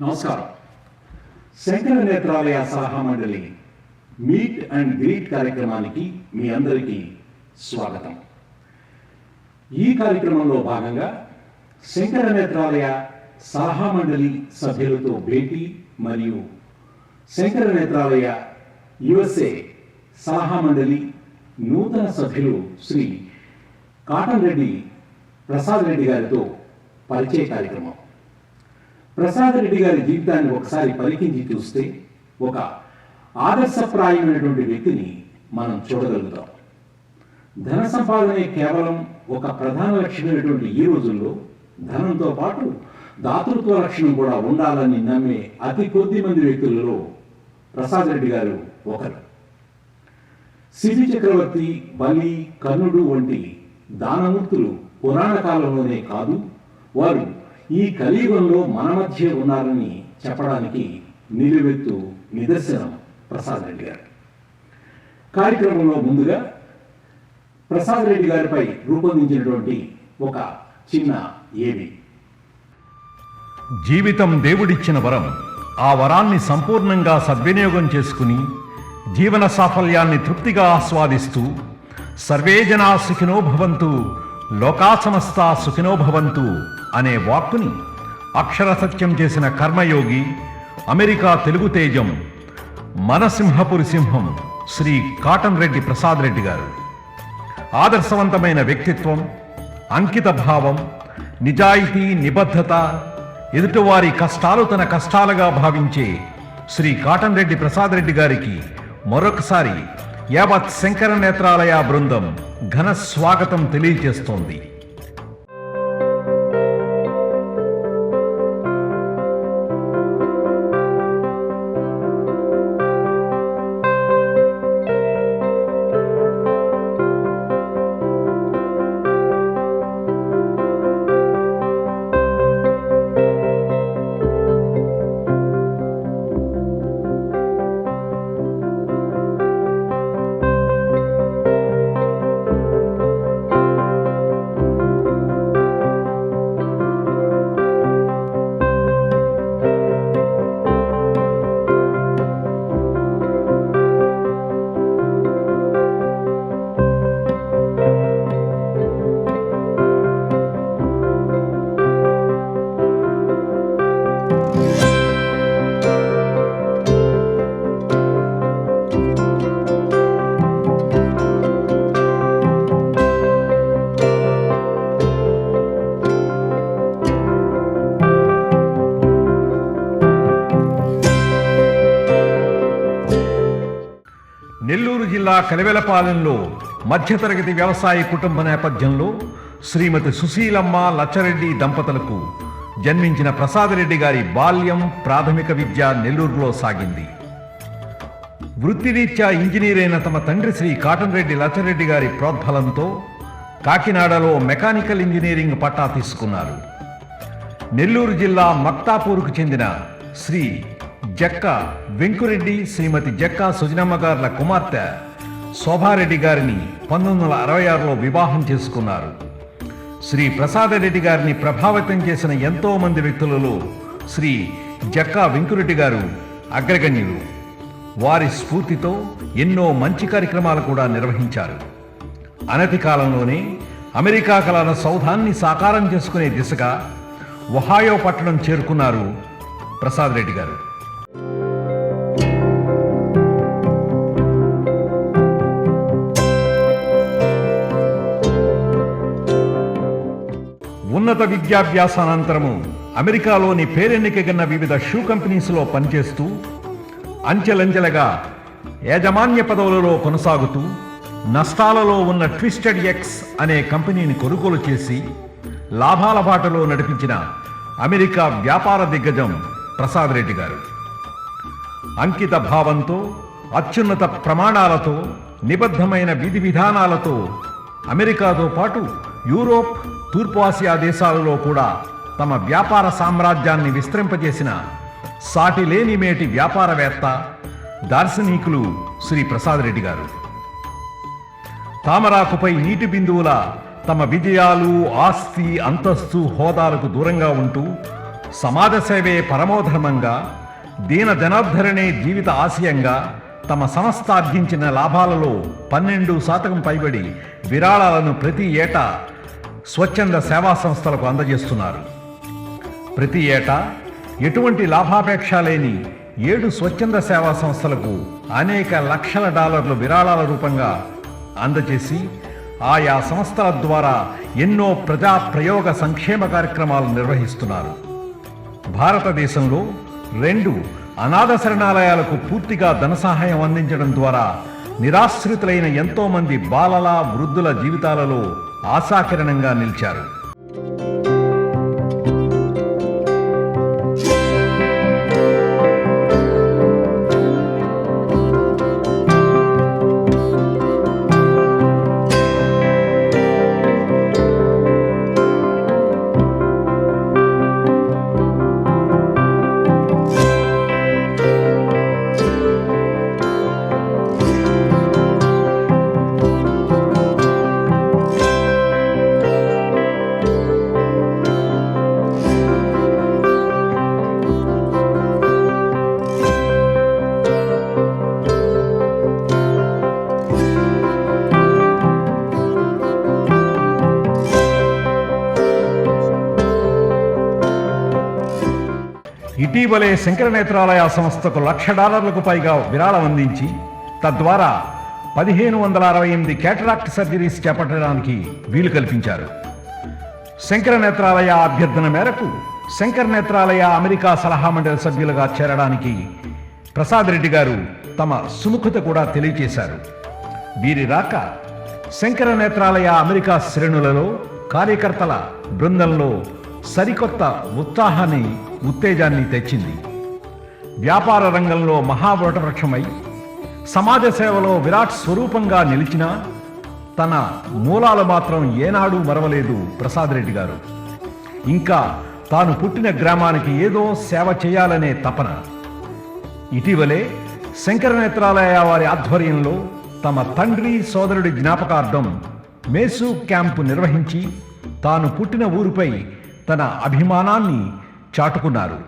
నమస్కారం. శంకర నేత్రాలయ సలహా మండలి మీట్ అండ్ గ్రీట్ కార్యక్రమానికి మీ అందరికీ స్వాగతం. ఈ కార్యక్రమంలో భాగంగా శంకర నేత్రాలయ సలహా మండలి సభ్యులతో భేటీ మరియు శంకర నేత్రాలయ USA సలహా మండలి నూతన సభ్యులు శ్రీ కాటన్ రెడ్డి ప్రసాద్ రెడ్డి గారితో పరిచయ కార్యక్రమం. ప్రసాద్ రెడ్డి గారి జీవితాన్ని ఒకసారి పరికించి చూస్తే ఒక ఆదర్శప్రాయమైనటువంటి వ్యక్తిని మనం చూడగలుగుతాం. ధన సంపాదనే కేవలం ఒక ప్రధాన లక్ష్యమైనటువంటి ఈ రోజుల్లో ధనంతో పాటు దాతృత్వ లక్షణం కూడా ఉండాలని నమ్మే అతి కొద్ది మంది వ్యక్తులలో ప్రసాద్ రెడ్డి గారు ఒకరు. శిబి చక్రవర్తి, బలి, కర్ణుడు వంటి దానమూర్తులు పురాణ కాలంలోనే కాదు, వారు ఈ కలియుగంలో మన మధ్య ఉన్నారని చెప్పడానికి నిలువెత్తు నిదర్శనం ప్రసాద్ రెడ్డి గారు. కార్యక్రమంలో ముందుగా ప్రసాద్ రెడ్డి గారిపై రూపొందించినటువంటి ఒక చిన్న ఏవి. జీవితం దేవుడిచ్చిన వరం. ఆ వరాన్ని సంపూర్ణంగా సద్వినియోగం చేసుకుని జీవన సాఫల్యాన్ని తృప్తిగా ఆస్వాదిస్తూ సర్వే జనా సుఖినో భవంతు, లోకా సమస్తా సుఖినో భవంతు అనే వాక్కుని అక్షర సత్యం చేసిన కర్మయోగి, అమెరికా తెలుగు తేజం, మన సింహపురి సింహం శ్రీ కాటన్ రెడ్డి ప్రసాద్ రెడ్డి గారు. ఆదర్శవంతమైన వ్యక్తిత్వం, అంకిత భావం, నిజాయితీ, నిబద్ధత, ఎదుటివారి కష్టాలు తన కష్టాలుగా భావించే శ్రీ కాటన్ రెడ్డి ప్రసాద్ రెడ్డి గారికి మరొకసారి యావత్ శంకర నేత్రాలయ బృందం ఘన స్వాగతం తెలియజేస్తోంది. నెల్లూరు జిల్లా కలివెలపాలెంలో మధ్యతరగతి వ్యవసాయ కుటుంబ నేపథ్యంలో శ్రీమతి సుశీలమ్మ, లచ్చరెడ్డి దంపతులకు జన్మించిన ప్రసాద్ రెడ్డి గారి బాల్యం, ప్రాథమిక విద్య నెల్లూరులో సాగింది. వృత్తిరీత్యా ఇంజనీర్ అయిన తమ తండ్రి శ్రీ కాటన్ రెడ్డి లచ్చరెడ్డి గారి ప్రోద్బలంతో కాకినాడలో మెకానికల్ ఇంజనీరింగ్ పట్టా తీసుకున్నారు. నెల్లూరు జిల్లా మక్తాపూర్కు చెందిన శ్రీ జక్క వెంకురెడ్డి, శ్రీమతి జక్క సుజనమ్మ గార్ల కుమార్తె శోభారెడ్డి గారిని 1966లో వివాహం చేసుకున్నారు. శ్రీ ప్రసాద్ రెడ్డి గారిని ప్రభావితం చేసిన ఎంతో మంది వ్యక్తులలో శ్రీ జక్క వెంకురెడ్డి గారు అగ్రగణ్యులు. వారి స్ఫూర్తితో ఎన్నో మంచి కార్యక్రమాలు కూడా నిర్వహించారు. అనతి కాలంలోనే అమెరికా కళల సౌధాన్ని సాకారం చేసుకునే దిశగా ఒహాయో పట్టణం చేరుకున్నారు ప్రసాద్ రెడ్డి గారు. ఉన్నత విద్యాభ్యాసానంతరము అమెరికాలోని పేరెన్నికగన్న వివిధ షూ కంపెనీస్లో పనిచేస్తూ అంచెలంచెలుగా యాజమాన్య పదవులలో కొనసాగుతూ నష్టాలలో ఉన్న ట్విస్టెడ్ ఎక్స్ అనే కంపెనీని కొనుగోలు చేసి లాభాల బాటలో నడిపించిన అమెరికా వ్యాపార దిగ్గజం ప్రసాద్ రెడ్డి గారు. అంకిత భావంతో, అత్యున్నత ప్రమాణాలతో, నిబద్ధమైన విధి విధానాలతో అమెరికాతో పాటు యూరోప్, తూర్పు ఆసియా దేశాలలో కూడా తమ వ్యాపార సామ్రాజ్యాన్ని విస్తరింపజేసిన సాటిలేని మేటి వ్యాపారవేత్త, దార్శనికులు శ్రీ ప్రసాద్ రెడ్డి గారు. తామరాకుపై నీటి బిందువుల తమ విజయాలు, ఆస్తి, అంతస్తు, హోదాలకు దూరంగా ఉంటూ సమాజ సేవే పరమోధర్మంగా, దీన జనార్దరణే జీవిత ఆశయంగా తమ సంస్థ ఆర్జించిన లాభాలలో 12% పైబడి విరాళాలను ప్రతి ఏటా స్వచ్ఛంద సేవా సంస్థలకు అందజేస్తున్నారు. ప్రతి ఏటా ఎటువంటి లాభాపేక్ష లేని 7 స్వచ్ఛంద సేవా సంస్థలకు అనేక లక్షల డాలర్లు విరాళాల రూపంగా అందజేసి ఆయా సంస్థల ద్వారా ఎన్నో ప్రజా ప్రయోగ సంక్షేమ కార్యక్రమాలు నిర్వహిస్తున్నారు. భారతదేశంలో 2 అనాథ శరణాలయాలకు పూర్తిగా ధన సహాయం అందించడం ద్వారా నిరాశ్రితులైన ఎంతో మంది బాలల, వృద్ధుల జీవితాలలో ఆశాకిరణంగా నిలిచారు. ఇటీవలే శంకర నేత్రాలయ సంస్థకు $1,00,000 పైగా విరాళం అందించి తద్వారా 1568 క్యాటరాక్ట్ సర్జరీస్ చేపట్టడానికి వీలు కల్పించారు. శంకర నేత్రాలయ అభ్యర్థన మేరకు శంకర నేత్రాలయ అమెరికా సలహా మండలి సభ్యులుగా చేరడానికి ప్రసాద్ రెడ్డి గారు తమ సుముఖత కూడా తెలియజేశారు. వీరి రాక శంకర నేత్రాలయ అమెరికా శ్రేణులలో, కార్యకర్తల బృందంలో సరికొత్త ఉత్సాహాన్ని, ఉత్తేజాన్ని తెచ్చింది. వ్యాపార రంగంలో మహావృక్షమై సమాజ సేవలో విరాట్ స్వరూపంగా నిలిచిన తన మూలాలు మాత్రం ఏనాడూ మరవలేదు ప్రసాద్ రెడ్డి గారు. ఇంకా తాను పుట్టిన గ్రామానికి ఏదో సేవ చేయాలనే తపన. ఇటీవలే శంకర నేత్రాలయ వారి ఆధ్వర్యంలో తమ తండ్రి, సోదరుడి జ్ఞాపకార్థం మేసు క్యాంపు నిర్వహించి తాను పుట్టిన ఊరిపై తన అభిమానాన్ని చాటుకున్నారు.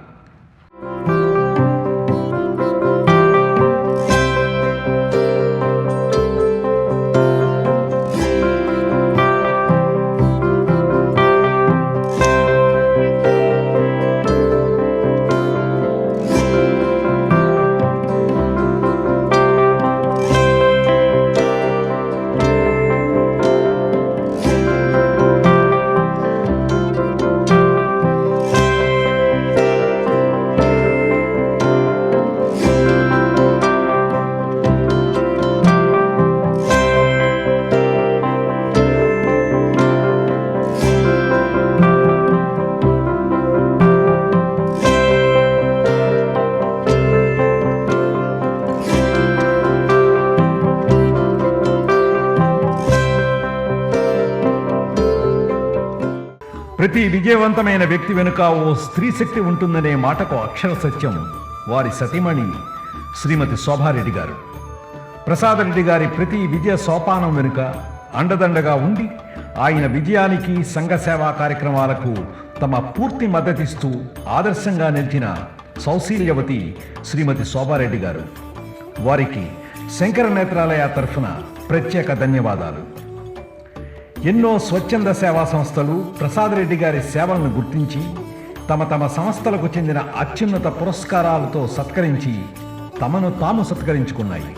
ప్రతి విజయవంతమైన వ్యక్తి వెనుక ఓ స్త్రీ శక్తి ఉంటుందనే మాటకు అక్షర సత్యం వారి సతీమణి శ్రీమతి శోభారెడ్డి గారు. ప్రసాద్ రెడ్డి గారి ప్రతి విజయ సోపానం వెనుక అండదండగా ఉండి ఆయన విజయానికి, సంఘ సేవా కార్యక్రమాలకు తమ పూర్తి మద్దతిస్తూ ఆదర్శంగా నిలిచిన సౌశీల్యవతి శ్రీమతి శోభారెడ్డి గారు. వారికి శంకర నేత్రాలయ తరఫున ప్రత్యేక ధన్యవాదాలు. ఎన్నో స్వచ్ఛంద సేవా సంస్థలు ప్రసాద్ రెడ్డి గారి సేవలను గుర్తించి తమ తమ సంస్థలకు చెందిన అత్యున్నత పురస్కారాలతో సత్కరించి తమను తాము సత్కరించుకున్నాయి.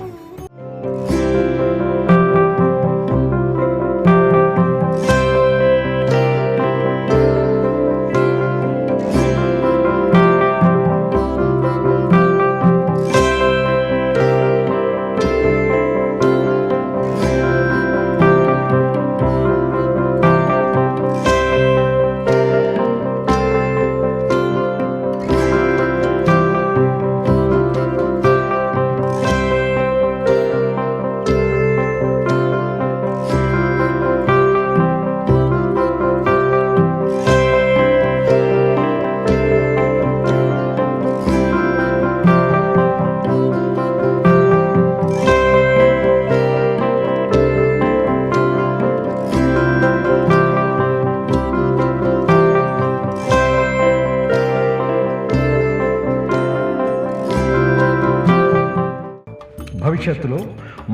భవిష్యత్తులో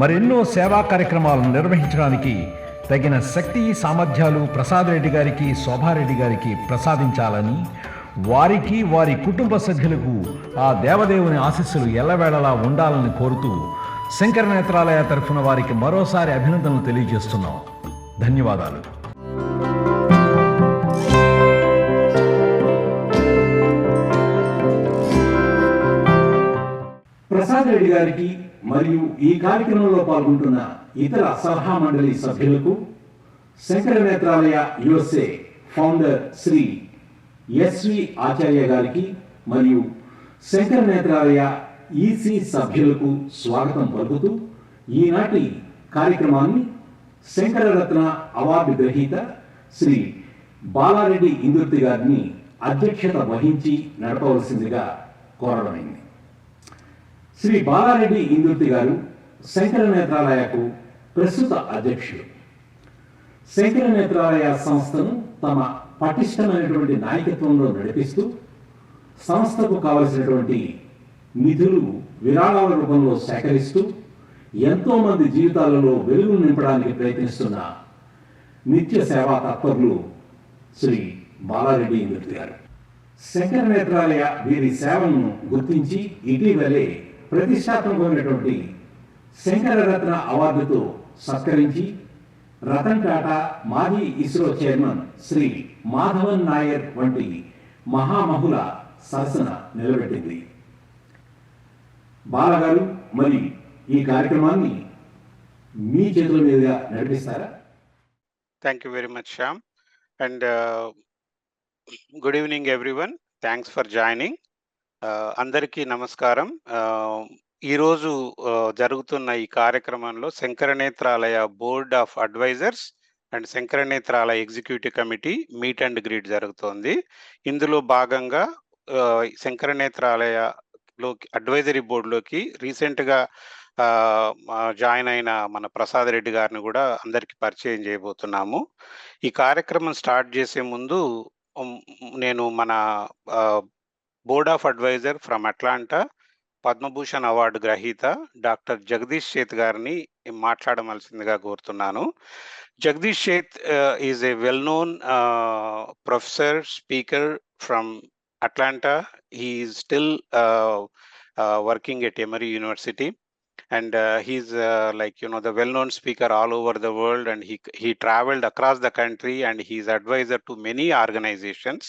మరెన్నో సేవా కార్యక్రమాలను నిర్వహించడానికి తగిన శక్తి సామర్థ్యాలు ప్రసాద్ రెడ్డి గారికి శోభారెడ్డి గారికి ప్రసాదించాలని, వారికి వారి కుటుంబ సభ్యులకు ఆ దేవదేవుని ఆశీస్సులు ఎల్లవేళలా ఉండాలని కోరుతూ శంకర నేత్రాలయ తరఫున వారికి మరోసారి అభినందనలు తెలియజేస్తున్నాం. ధన్యవాదాలు. ప్రసాద్ రెడ్డి గారికి మరియు ఈ కార్యక్రమంలో పాల్గొంటున్న ఇతర సలహా మండలి సభ్యులకు Sankara Nethralaya USA founder Shri S V Acharya గారికి మరియు శంకర నేత్రాలయ ఈసీ సభ్యులకు స్వాగతం పలుకుతూ ఈనాటి కార్యక్రమాన్ని శంకరరత్న అవార్డు గ్రహీత శ్రీ బాలారెడ్డి ఇందుర్తి గారిని అధ్యక్షత వహించి నడపవలసిందిగా కోరడమైంది. శ్రీ బాలారెడ్డి ఇందుర్తి గారు శంకర నేత్రాలయకు ప్రస్తుత అధ్యక్షుడు. శంకర నేత్రాలయ సంస్థను తమ పటిష్టమైనటువంటి నాయకత్వంలో నడిపిస్తూ సంస్థకు కావలసినటువంటి నిధులు విరాళాల రూపంలో సేకరిస్తూ ఎంతో మంది జీవితాలలో వెలుగు నింపడానికి ప్రయత్నిస్తున్న నిత్య సేవా తత్పరులు శ్రీ బాలారెడ్డి ఇందుర్తి గారు. శంకర నేత్రాలయ వీరి సేవలను గుర్తించి ఇటీవలే ప్రతిష్టాత్మకమైనటువంటి శంకరరత్న అవార్డుతో సత్కరించి రతన్ టాటా, మాజీ ఇస్రో చైర్మన్ శ్రీ మాధవన్ నాయర్ వంటి మహామహుల సరసన నిలబెట్టింది. బాలగారు మరి ఈ కార్యక్రమాన్ని మీ చేతుల మీదుగా నడిపిస్తారా? Thank you very much, Shyam. And good evening, everyone. Thanks for joining. అందరికీ నమస్కారం. ఈరోజు జరుగుతున్న ఈ కార్యక్రమంలో Sankara Nethralaya board of advisors and Sankara Nethralaya executive committee meet and greet జరుగుతోంది. ఇందులో భాగంగా శంకర నేత్రాలయలోకి అడ్వైజరీ బోర్డులోకి రీసెంట్గా జాయిన్ అయిన మన ప్రసాద్ రెడ్డి గారిని కూడా అందరికీ పరిచయం చేయబోతున్నాము. ఈ కార్యక్రమం స్టార్ట్ చేసే ముందు నేను మన board of advisor from Atlanta Padma Bhushan award గ్రహీత డాక్టర్ జగదీష్ షేత్ గారిని మాట్లాడవలసిందిగా కోరుతున్నాను. Jagdish Sheth is a well known professor speaker from Atlanta. He is still working at Emory University. And he's the well-known speaker all over the world, and he traveled across the country, and he's advisor to many organizations,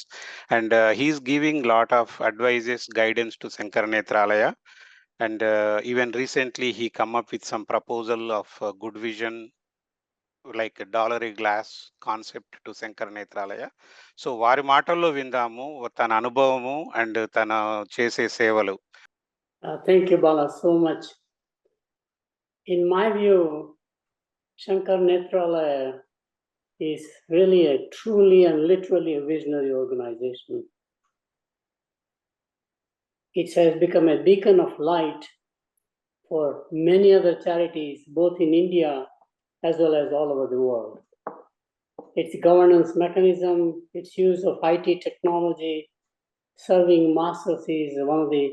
and he's giving lot of advices, guidance to Shankara Nethralaya. And even recently he come up with some proposal of good vision, like a dollar a glass concept to Shankara Nethralaya. So వారి మాటల్లో విందాము తన అనుభవము and తన చేసే సేవలు. Thank you, Bala, so much. In my view, Shankara Nethralaya is really a truly and literally a visionary organization. It has become a beacon of light for many other charities, both in India as well as all over the world. Its governance mechanism, its use of IT technology, serving masses is one of the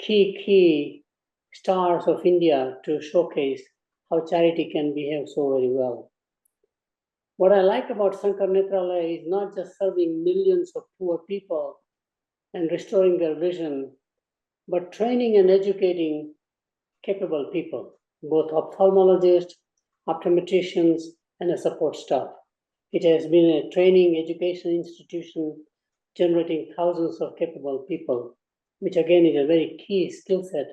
key stars of India to showcase how charity can behave so very well. What I like about Shankara Nethralaya is not just serving millions of poor people and restoring their vision, but training and educating capable people, both ophthalmologists, optometricians, and a support staff. It has been a training education institution generating thousands of capable people, which again is a very key skill set.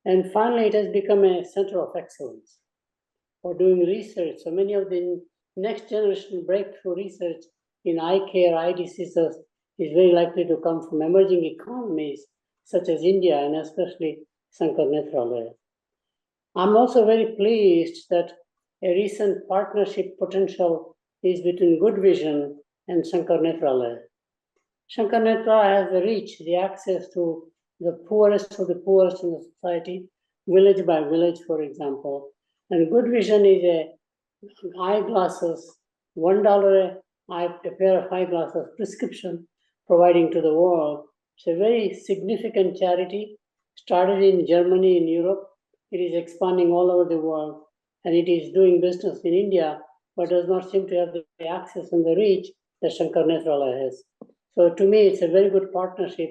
And finally, it has become a center of excellence for doing research. So many of the next generation breakthrough research in eye care, eye diseases is very likely to come from emerging economies such as India and especially Shankara Nethralaya. I'm also very pleased that a recent partnership potential is between Good Vision and Shankara Nethralaya. Shankara Nethralaya has the reach, the access to the poorest of the poorest in the society, village by village, for example. And Good Vision is a eyeglasses, $1 a pair of eyeglasses prescription providing to the world. It's a very significant charity, started in Germany, in Europe. it is expanding all over the world, and it is doing business in India, but does not seem to have the access and the reach that Shankar Nethralaya has. So to me, it's a very good partnership,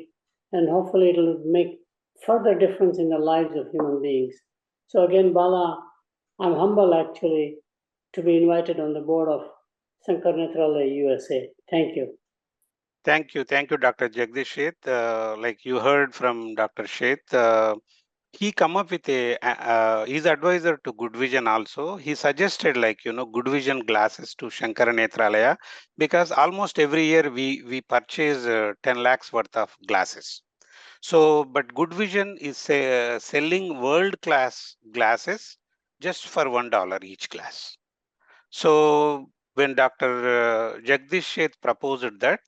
and hopefully it will make further difference in the lives of human beings. So again, Bala, I'm humble actually to be invited on the board of Shankar Nethralaya USA. Thank you. Thank you, Dr. Jagdish Sheth. Like you heard from Dr. Sheth, he come up with his advisor to Good Vision also. He suggested Good Vision glasses to Shankar Nethralaya, because almost every year we purchase 10 lakhs worth of glasses. So, but Good Vision is selling world-class glasses just for $1 each glass. So when Dr. Jagdish Sheth proposed that,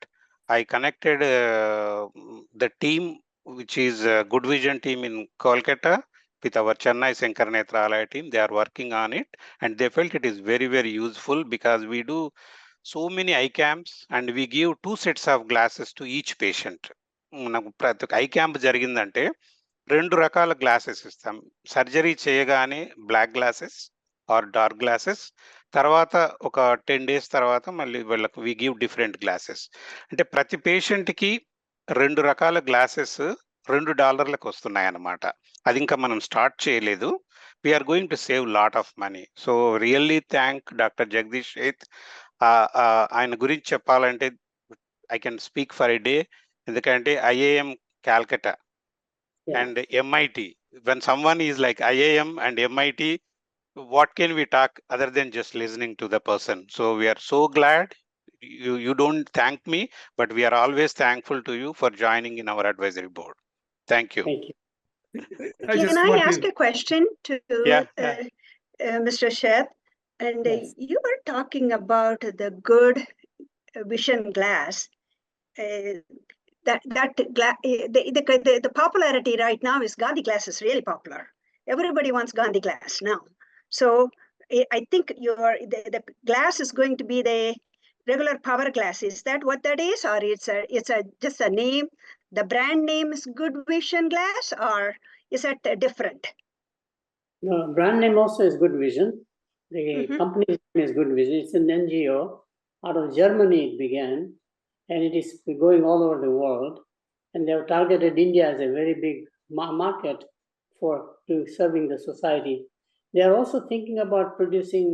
I connected the team, which is Good Vision team in Kolkata, with our Chennai Shankar Nethralaya team. They are working on it, and they felt it is very, very useful, because we do so many eye camps and we give 2 sets of glasses to each patient. నాకు ప్రతి ఒక్క I camp జరిగిందంటే 2 రకాల glasses ఇస్తాం. Surgery చేయగానే black glasses or dark glasses, తర్వాత ఒక 10 days తర్వాత మళ్ళీ వీళ్ళకి వి గివ్ డిఫరెంట్ గ్లాసెస్. అంటే ప్రతి పేషెంట్‌కి 2 రకాల గ్లాసెస్ $2లకు వస్తున్నాయన్నమాట. అది ఇంకా మనం స్టార్ట్ చేయలేదు. We are going to save lot of money. So really thank doctor Jagdish Sheth. ఆయన గురించి చెప్పాలంటే I can speak for a day. ఎందుకంటే IIM Calcutta and MIT. When someone is like IIM and MIT, what can we talk other than just listening to the person? So we are so glad you don't thank me, but we are always thankful to you for joining in our advisory board. Thank you. Thank you. Can I ask a question to Yeah. Mr. Sheth? And Yes. you were talking about the Good Vision glass. The popularity right now is Gandhi glass is really popular. Everybody wants Gandhi glass now. So I think the glass is going to be the regular power glass. Is that what that is, or it's just a name? The brand name is Good Vision glass, or is that different? No, brand name also is Good Vision. The company name is Good Vision. It's an NGO. Out of Germany it began, and it is going all over the world. And they have targeted India as a very big market for serving the society. They are also thinking about producing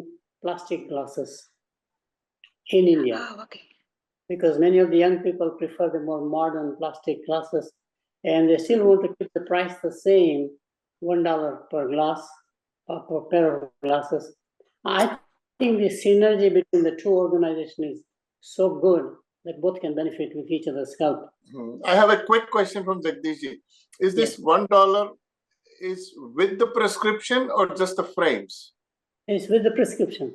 plastic glasses in India, Oh, okay. because many of the young people prefer the more modern plastic glasses, and they still want to keep the price the same, $1 per glass or per pair of glasses. I think the synergy between the two organizations is so good that both can benefit with each other's help. I have a quick question from Jagdishji. Is this $1 is with the prescription or just the frames? It's with the prescription.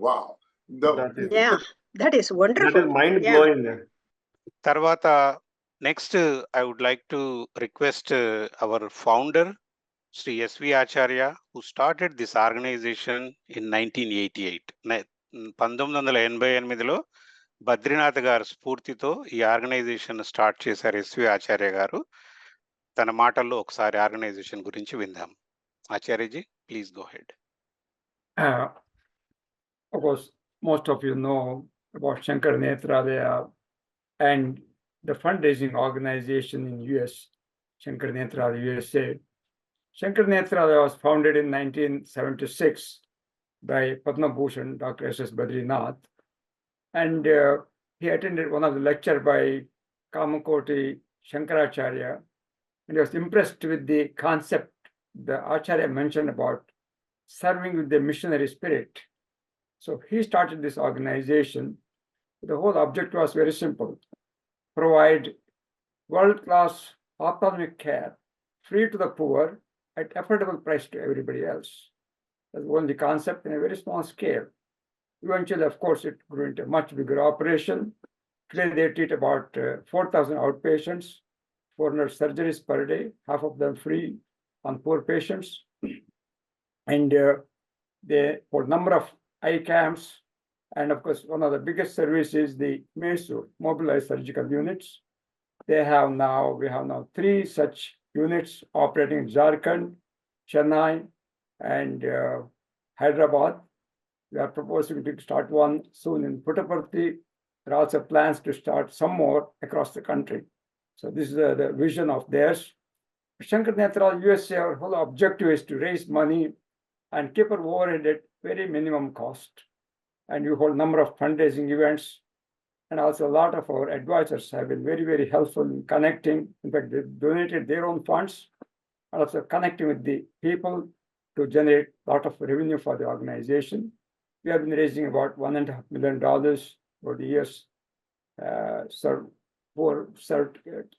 Wow. Yeah, that is wonderful. That is mind blowing. Tarvata, next I would like to request our founder, Sri S.V. Acharya, who started this organization in 1988. 1988లో బద్రీనాథ్ గారు స్ఫూర్తితో ఈ organization start చేశారు S V Acharya గారు. తన మాటల్లో ఒకసారి organization గురించి విందాం. Acharyaji, please go ahead. Of course, most of you know about Shankar Nethralaya and the fundraising organization in US, Shankar Nethralaya USA. Shankar Nethralaya was founded in 1976 by Padma Bhushan, Dr. S.S. Badrinath. And he attended one of the lecture by Kamakoti Shankaracharya, and he was impressed with the concept the Acharya mentioned about serving with the missionary spirit. So he started this organization. The whole objective was very simple: provide world-class ophthalmic care, free to the poor, at affordable price to everybody else. That's only concept in a very small scale. Eventually, of course, it grew into a much bigger operation. Today, they treat about 4,000 outpatients, 400 surgeries per day, half of them free on poor patients. And for number of eye camps, and of course, one of the biggest services is the Mysore mobilized surgical units. We have now 3 such units operating in Jharkhand, Chennai, and Hyderabad. We are proposing to start one soon in Puttaparthi. There are also plans to start some more across the country. So this is the vision of theirs. Shankar Nethralaya USA, our whole objective is to raise money and keep our overhead at very minimum cost. And we hold a number of fundraising events. And also a lot of our advisors have been very, very helpful in connecting. In fact, they donated their own funds and also connecting with the people to generate a lot of revenue for the organization. We have been raising about $1.5 million over the years, for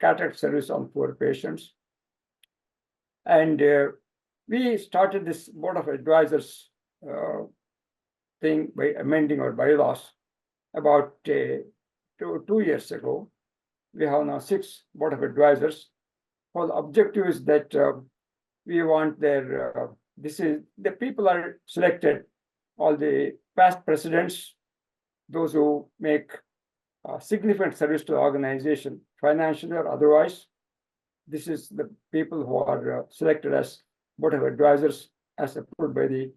cataract service on poor patients. And we started this board of advisors thing by amending our bylaws about 2 years ago. We have now 6 board of advisors. Well, the objective is that we want their, the people are selected, all the past presidents, those who make significant service to the organization, financially or otherwise. This is the people who are selected as board of advisors as approved by the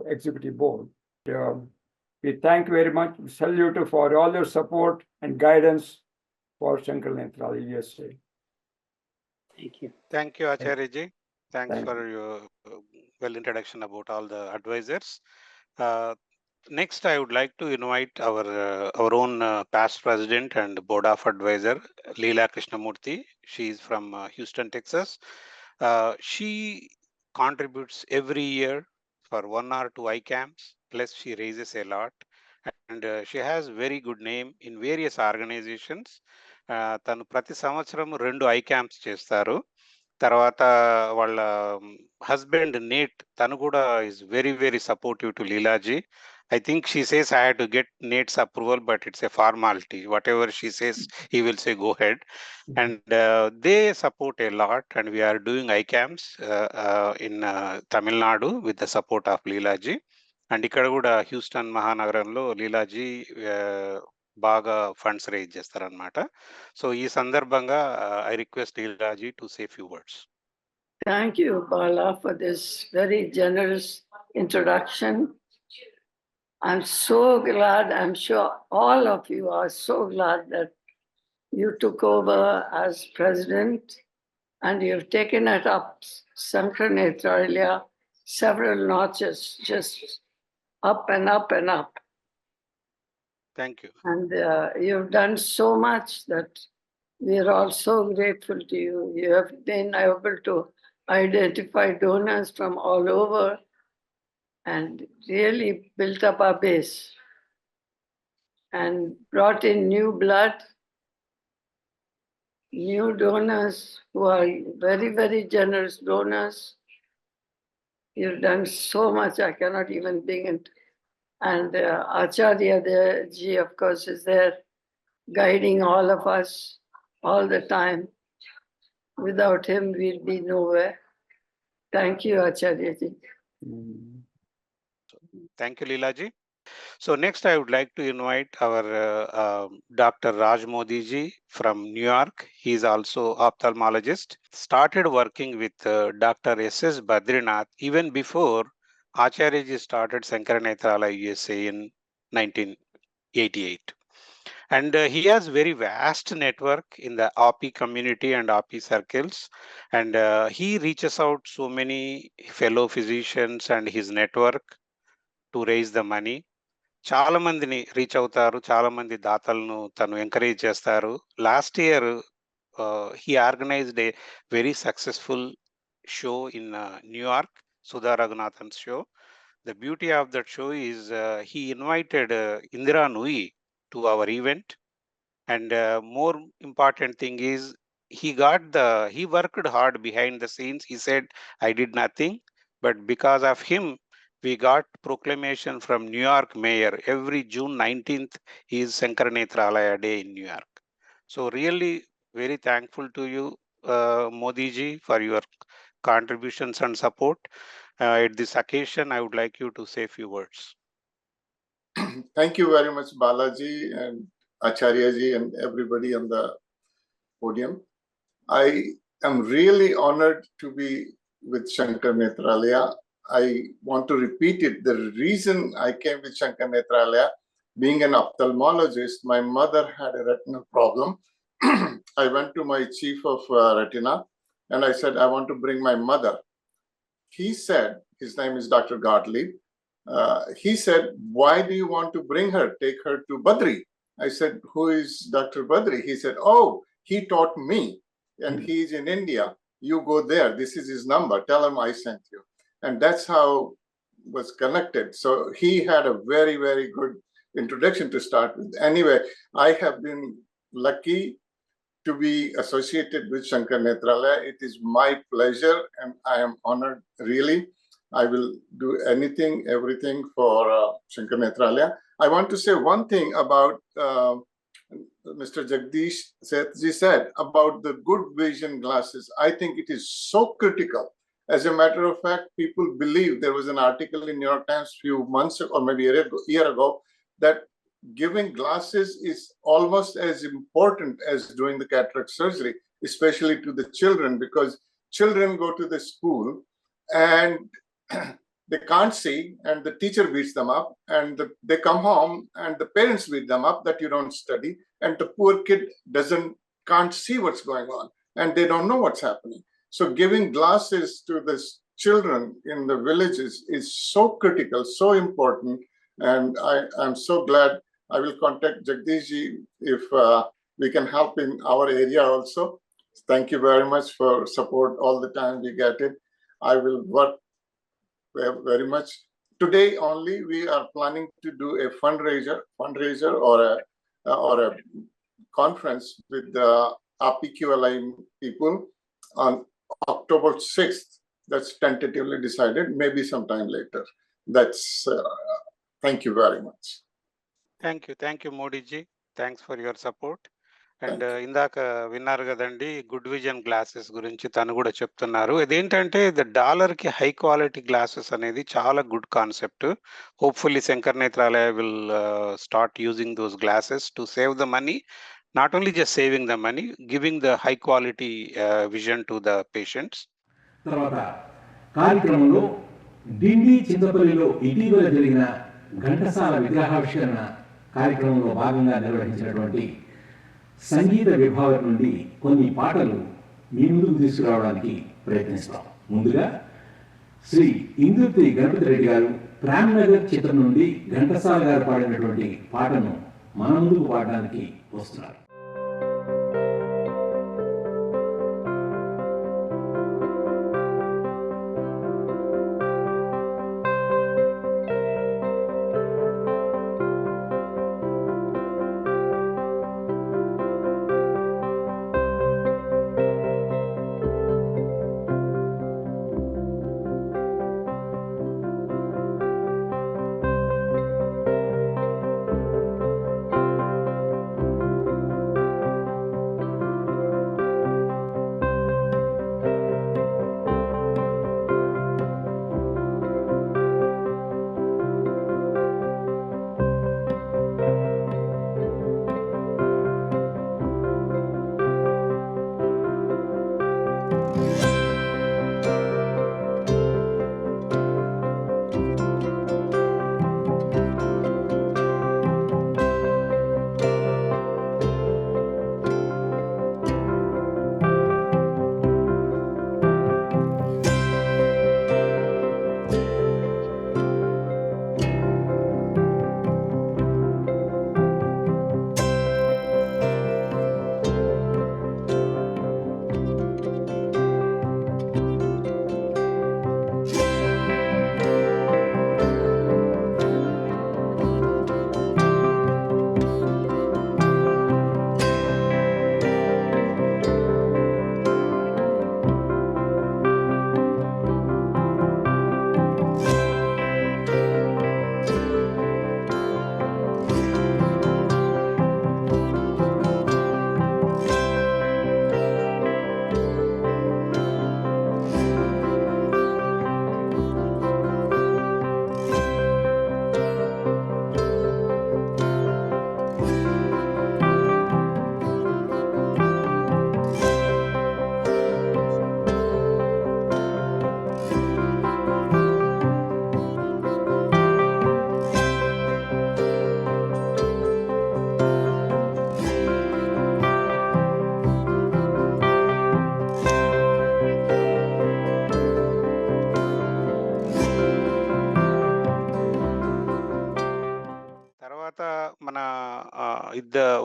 executive board. We thank you very much. We salute you for all your support and guidance for Shankar Nethralaya USA. Thank you. Thank you, Acharya ji. Thanks Thank for your well introduction about all the advisors. Next, I would like to invite our own past president and board of advisor, Leela Krishnamurthy. She is from Houston, Texas. She contributes every year for 1 or 2 ICAMs, plus she raises a lot. And she has very good name in various organizations. తను ప్రతి సంవత్సరం 2 ICAMs చేస్తారు. తర్వాత వాళ్ళ husband నేట్ తను కూడా is very, very supportive to Leelaji. I think she says I had to get Nate's approval, but it's a formality. Whatever she says, he will say go ahead. And they support a lot, and we are doing ICAMs in Tamil Nadu with the support of Leelaji. And ఇక్కడ కూడా Houston మహానగరంలో లీలాజీ బాగా funds raise చేస్తారనమాట. So ఈ సందర్భంగా I request Leelaji to say few words. Thank you, Bala, for this very generous introduction. I'm so glad, I'm sure all of you are so glad that you took over as president and you've taken it up, Shankar Nethralaya, several notches, just up and up and up. Thank you. And you've done so much that we're all so grateful to you. You have been able to identify donors from all over and really built up our base and brought in new blood, new donors who are very, very generous donors. You've done so much, I cannot even begin. And Acharya ji, of course, is there guiding all of us all the time. Without him, we'll be nowhere. Thank you, Acharya ji. Thank you, Leelaji. So next, I would like to invite our Dr. Raj Modi ji from New York. He is also ophthalmologist. Started working with Dr. S.S. Badrinath even before Acharya ji started Shankar Nethralaya USA in 1988. And he has very vast network in the OP community and OP circles. And he reaches out so many fellow physicians and his network to raise the money. చాలా మందిని reach అవుతారు, చాలా మంది దాతలను తను encourage చేస్తారు. Last year he organised a very successful show in New York, Sudha Raghunathan show. The beauty of that show is he invited Indira Nooyi to our event. And more important thing is he worked hard behind the scenes. He said, I did nothing, but because of him, we got proclamation from New York mayor. Every June 19th is Shankar Nethralaya Day in New York. So really very thankful to you, Modi ji, for your contributions and support. At this occasion, I would like you to say a few words. Thank you very much, Balaji and Acharya ji and everybody on the podium. I am really honored to be with Shankar Nethralaya. I want to repeat it. The reason I came with Shankar Nethralaya, being an ophthalmologist, my mother had a retinal problem. I went to my chief of retina and I said, I want to bring my mother. He said, his name is Dr. Gottlieb. He said, why do you want to bring her? Take her to Badri. I said, who is Dr. Badri? He said, oh, he taught me and he's in India. You go there. This is his number. Tell him I sent you. And that's how was connected. So he had a very, very good introduction to start with. Anyway, I have been lucky to be associated with Shankar Nethralaya. It is my pleasure and I am honored, really. I will do anything, everything for Shankar Nethralaya. I want to say one thing about Mr. Jagdish Sethji said about the good vision glasses. I think it is so critical. As a matter of fact, people believe, there was an article in New York Times few months or maybe a year ago that giving glasses is almost as important as doing the cataract surgery, especially to the children, because children go to the school and they can't see and the teacher beats them up, and they come home and the parents beat them up that you don't study, and the poor kid can't see what's going on and they don't know what's happening. So giving glasses to the children in the villages is so critical, so important, and I'm so glad. I will contact Jagdishji if we can help in our area also. Thank you very much for support all the time we get it. I will work very much. Today only we are planning to do a fundraiser or a conference with the RPQLI people on October 6th. That's tentatively decided, maybe sometime later. That's thank you very much. Thank you Modiji, thanks for your support. And ఇందాక విన్నారు కదండి, good vision glasses గురించి తను కూడా చెప్తున్నారు. ఇదేంటంటే $1కి high quality glasses అనేది చాలా good concept. Hopefully Shankar Nethralaya will start using those glasses to save the money, not only just saving the money, giving the high quality vision to the patients. తర్వాత కార్యక్రమంలో డిండి చింతపల్లిలో ఇటీవల జరిగిన ఘంటసాల విగ్రహావిష్కరణ కార్యక్రమంలో భాగంగా నిర్వహించినటువంటి సంగీత విభాగం నుండి కొన్ని పాటలు మీ ముందుకు తీసుకురావడానికి ప్రయత్నిస్తాం. ముందుగా శ్రీ ఇందుర్తి గణపతి రెడ్డి గారు ప్రేమ్నగర్ చిత్రం నుండి ఘంటసాల గారు పాడినటువంటి పాటను మన ముందుకు పాడడానికి వస్తున్నారు.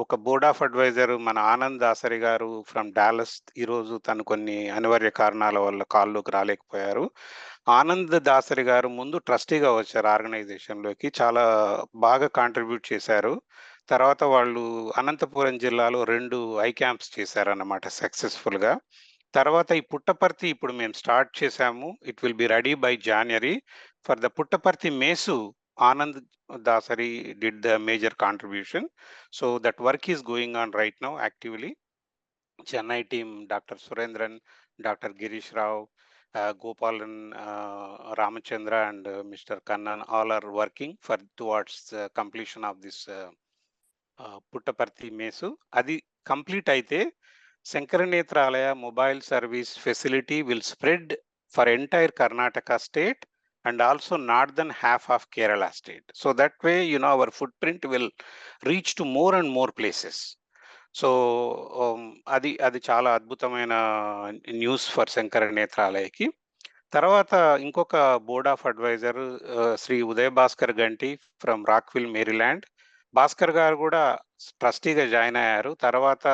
ఒక బోర్డ్ ఆఫ్ అడ్వైజర్ మన ఆనంద్ దాసరి గారు ఫ్రమ్ డాలస్ ఈరోజు తను కొన్ని అనివార్య కారణాల వల్ల కాల్లోకి రాలేకపోయారు. ఆనంద్ దాసరి గారు ముందు ట్రస్టీగా వచ్చారు ఆర్గనైజేషన్లోకి. చాలా బాగా కాంట్రిబ్యూట్ చేశారు. తర్వాత వాళ్ళు అనంతపురం జిల్లాలో 2 ఐ క్యాంప్స్ చేశారన్నమాట సక్సెస్ఫుల్‌గా. తర్వాత ఈ పుట్టపర్తి ఇప్పుడు మేము స్టార్ట్ చేశాము. It will be ready by January. For the Puttaparthi MESU Anand Dasari did the major contribution. So that work is going on right now actively. Chennai team, Dr. Surendran, Dr. Girish Rao, Gopalan, Ramachandra and Mr. Kannan all are working towards the completion of this Puttaparthi Mesu. Adi complete aithe Shankaranetralaya mobile service facility will spread for entire Karnataka state and also northern half of Kerala state. So that way, our footprint will reach to more and more places. So అది చాలా అద్భుతమైన news for Shankara నేత్రాలయకి. తర్వాత ఇంకొక board of advisor Shri Uday Bhaskar Ganti from Rockville Maryland. Bhaskar గారు కూడా ట్రస్టీగా join అయ్యారు. తర్వాత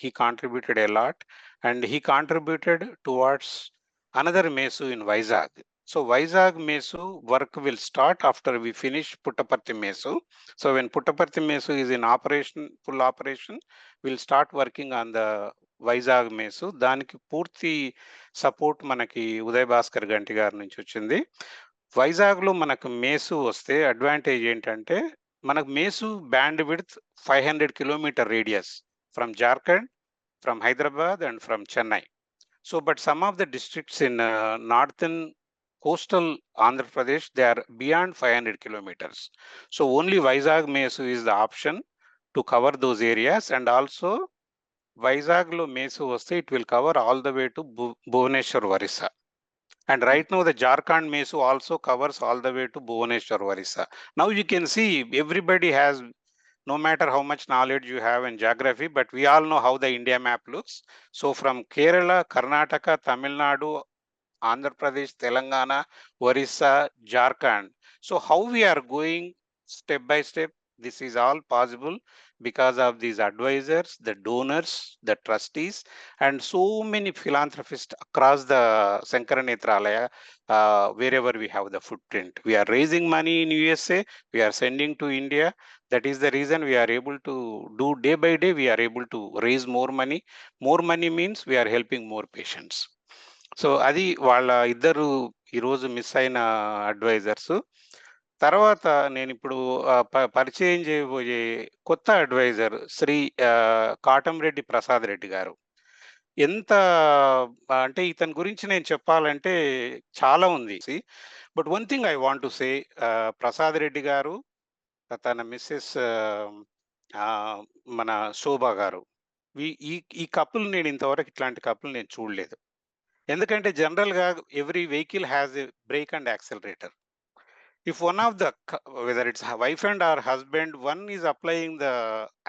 he contributed a lot and he contributed towards another MESU in Vizag. So Vizag Mesu work will start after we finish Puttaparthi Mesu. So when Puttaparthi Mesu is in operation, full operation, we'll start working on the Vizag Mesu. దానికి పూర్తి support మనకి ఉదయ్ భాస్కర్ గంటి గారి నుంచి వచ్చింది. వైజాగ్లో మనకు మేసు వస్తే అడ్వాంటేజ్ ఏంటంటే మనకు MESU bandwidth 500 kilometre radius from Jharkhand, from Hyderabad and from Chennai. So but some of the districts in northern coastal Andhra Pradesh, they are beyond 500 kilometers. So only Vizag Mesu is the option to cover those areas, and also Vizag lo Mesu vaste it will cover all the way to Bhubaneswar, Orissa. And right now the Jharkhand Mesu also covers all the way to Bhubaneswar, Orissa. Now you can see everybody has, no matter how much knowledge you have in geography, but we all know how the India map looks. So from Kerala, Karnataka, Tamil Nadu, Andhra Pradesh, Telangana, Orissa, Jharkhand. So how we are going step by step, this is all possible because of these advisors, the donors, the trustees, and so many philanthropists across the Shankara Netralaya, wherever we have the footprint. We are raising money in USA, we are sending to India. That is the reason we are able to do day by day, we are able to raise more money. More money means we are helping more patients. So అది వాళ్ళ ఇద్దరు ఈరోజు miss అయిన advisors. తర్వాత నేను ఇప్పుడు పరిచయం చేయబోయే కొత్త అడ్వైజర్ శ్రీ కాటంరెడ్డి ప్రసాద్ రెడ్డి గారు. ఎంత అంటే ఇతని గురించి నేను చెప్పాలంటే చాలా ఉంది. But one thing I want to say, Prasad Reddy గారు, తన మిస్సెస్ మన శోభా గారు, ఈ కపుల్ నేను ఇంతవరకు ఇట్లాంటి కపుల్ నేను చూడలేదు. ఎందుకంటే జనరల్గా every vehicle has a break and accelerator. If one of the, whether it's wife and or husband, one is applying the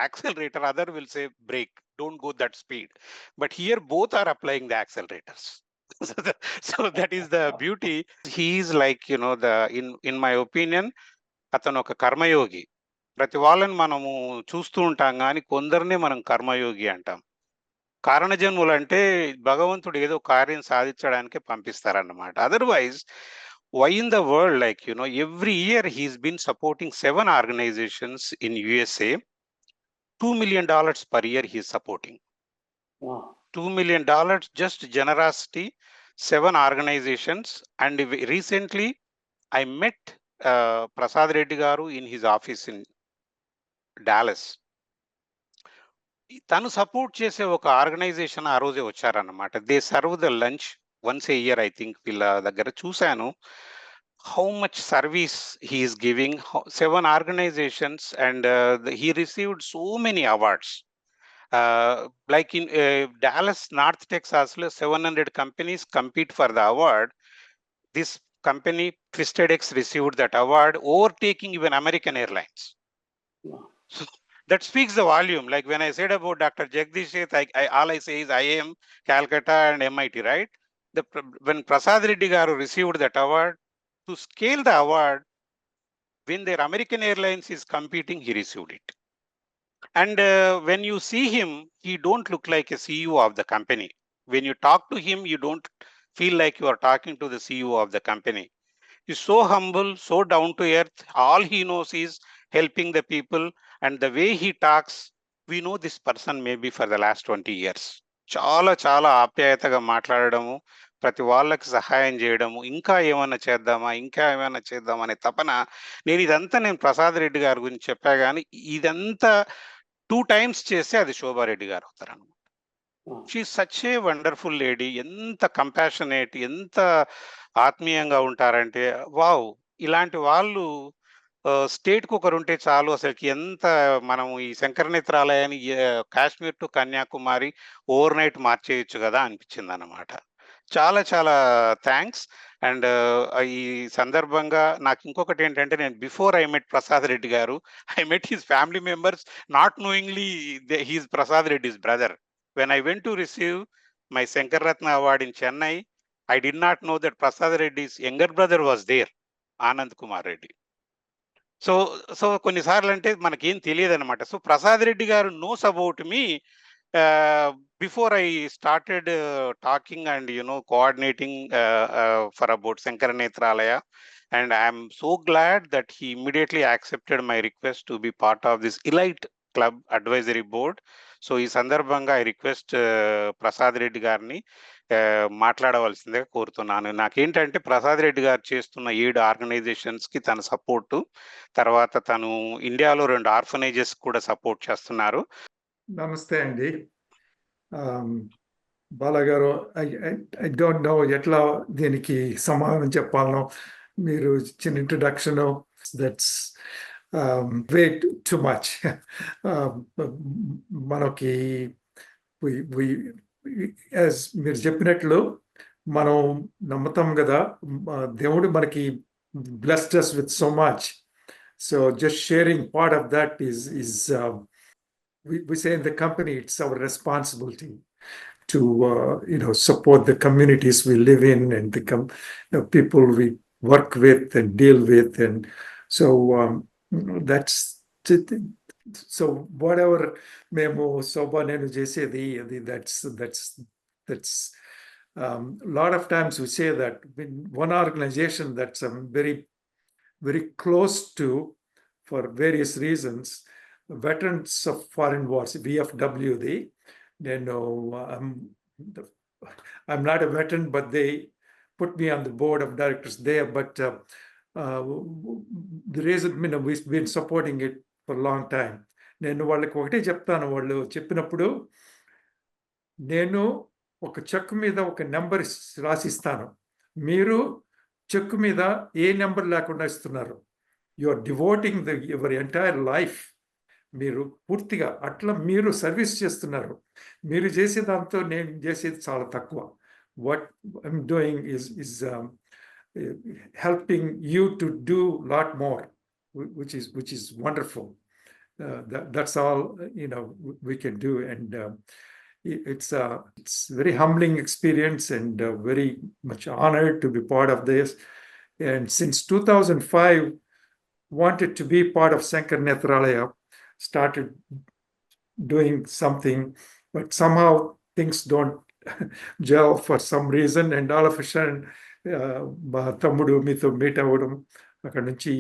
accelerator, other will say brake, don't go that speed. But here both are applying the accelerators. So that is the beauty. He is like, in my opinion, అతను ఒక కర్మయోగి. ప్రతి వాళ్ళని మనము చూస్తూ ఉంటాం కానీ కొందరినే మనం కర్మయోగి అంటాం. కారణజన్ములు అంటే భగవంతుడు ఏదో కార్యం సాధించడానికే పంపిస్తారన్నమాట. Otherwise why in the world, like, every year he's been supporting 7 organizations in USA. $2 million per year he's supporting. Wow. $2 million, just generosity, 7 organizations. And recently I met Prasad Reddy garu in his office in Dallas. తను support చేసే ఒక organization ఆ రోజే వచ్చారన్నమాట. They serve the lunch once a year. I think వీళ్ళ దగ్గర చూశాను how much service he is giving. 7 organizations and he received so many awards. Like in Dallas, North Texas, 700 companies compete for the award. This company, Twisted X, received that award, overtaking even American Airlines. Wow. So that speaks the volume. Like when I said about Dr. Jagdish Seth, all I say is IIM, Calcutta and MIT, right? When Prasad Reddy garu received that award, to scale the award, when their American Airlines is competing, he received it. And when you see him, he don't look like a CEO of the company. When you talk to him, you don't feel like you are talking to the CEO of the company. He's so humble, so down to earth. All he knows is helping the people. And the way he talks, we know this person maybe for the last 20 years. చాలా చాలా ఆప్యాయతగా మాట్లాడడము, ప్రతి వాళ్ళకి సహాయం చేయడము, ఇంకా ఏమైనా చేద్దామా అనే తపన. నేను ప్రసాద్ రెడ్డి గారి గురించి చెప్పా కానీ ఇదంతా 2 టైమ్స్ చేస్తే అది శోభారెడ్డి గారు అవుతారన్నమాట. She such a wonderful lady. ఎంత కంపాషనేట్, ఎంత ఆత్మీయంగా ఉంటారంటే వావ్! ఇలాంటి వాళ్ళు స్టేట్‌కి ఒకరుంటే చాలు అసలకి. ఎంత మనము ఈ శంకర నేత్రాలయాన్ని కాశ్మీర్ టు కన్యాకుమారి ఓవర్‌నైట్ మార్చేయొచ్చు గదా అనిపించిందన్నమాట. చాలా చాలా థాంక్స్. అండ్ ఈ సందర్భంగా నాకు ఇంకొకటేంటంటే, నేను before I met Prasad Reddy గారు, I met his family members not knowingly he is Prasad Reddy's brother. When I went to receive my Shankar Ratna award in Chennai, I did not know that Prasad Reddy's younger brother was there, Anand Kumar Reddy. So కొన్నిసార్లు అంటే మనకేం తెలియదన్నమాట. So Prasad Reddy గారు knows about me before I started talking and coordinating for about Sankara Nethralaya. And I am so glad that he immediately accepted my request to be part of this elite club advisory board. So ఈ సందర్భంగా I request Prasad Reddy గారిని మాట్లాడవలసిందిగా కోరుతున్నాను. నాకేంటంటే ప్రసాద్ రెడ్డి గారు చేస్తున్న 7 ఆర్గనైజేషన్స్‌కి తన support, తర్వాత తను ఇండియాలో 2 ఆర్ఫనేజెస్ కూడా సపోర్ట్ చేస్తున్నారు. నమస్తే అండి. బాలగారు, ఐ డోంట్ నో ఎట్లా దీనికి సమాధానం చెప్పాలనో. మీరు ఇచ్చిన introduction that's way too much. మనకి యాజ్ మీరు చెప్పినట్లు మనం నమ్ముతాం కదా, దేవుడు మనకి blessed us with so much. So just sharing part of that is we say in the company it's our responsibility to support the communities we live in and the people we work with and deal with. And so that's so whatever మేము శోభా నేను చేసేది అది that's lot of times we say that one organization that's very very close to, for various reasons, Veterans of Foreign Wars, VFWD. I'm not a veteran, but they put me on the board of directors there. But the reason, we've been supporting it for a long time. నేను వాళ్ళకి ఒకటే చెప్తాను, వాళ్ళు చెప్పినప్పుడు నేను ఒక check మీద ఒక నెంబర్ రాసిస్తాను, మీరు చెక్ మీద ఏ నెంబర్ లేకుండా ఇస్తున్నారు. You are devoting your entire life. మీరు పూర్తిగా అట్లా మీరు సర్వీస్ చేస్తున్నారు. మీరు చేసే దాంతో నేను చేసేది చాలా తక్కువ. What I'm doing is helping you to do a lot more, which is wonderful. That's all we can do. And it's very humbling experience and very much honored to be part of this. And since 2005, wanted to be part of Shankar Nethralaya, started doing something, but somehow things don't gel for some reason. And all of a sudden, మా తమ్ముడు మీతో meet అవ్వడం, అక్కడ నుంచి